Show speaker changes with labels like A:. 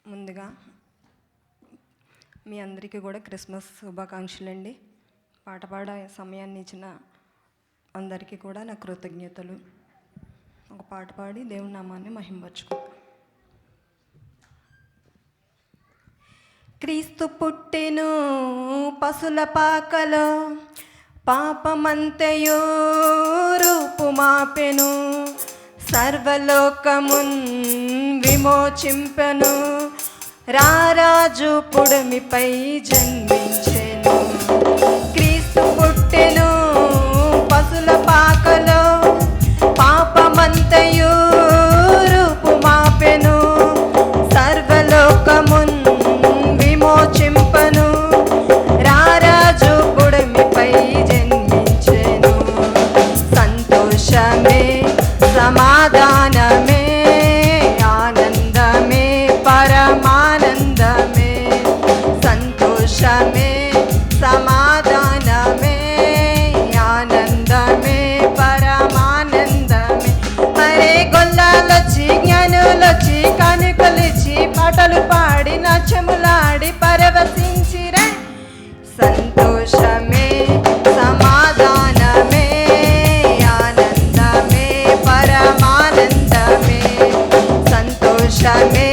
A: ముందుగా మీ అందరికీ కూడా క్రిస్మస్ శుభాకాంక్షలు అండి. పాట పాడే సమయాన్ని ఇచ్చిన అందరికీ కూడా నా కృతజ్ఞతలు. ఒక పాట పాడి దేవుని నామాన్ని మహింపరచుకో. క్రీస్తు పుట్టెను పశుల పాకలో, పాపమంతయో రూపుమాపెను, సర్వలోకమున్ విమోచింపెను, రారాజు పుడమిపై జన్మించెను. క్రీస్తు పుట్టెను పశుల పాకలో, పాపమంతయు రూపుమాపెను, సర్వలోకమున్ విమోచింపను, రారాజు పుడమిపై జన్మించెను. సంతోషమే సమాధానమే ఆనందమే పరమానందమే, సంతోషమే సమాధానమే ఆనందమే పరమానందమే. అరే గొల్లాలొచ్చి జ్ఞానులొచ్చి కానుకలిచ్చి పాటలు పాడి నాట్యములాడి పరవశించిరే. సంతోషమే సమాధానమే ఆనందమే పరమానందమే, సంతోషమే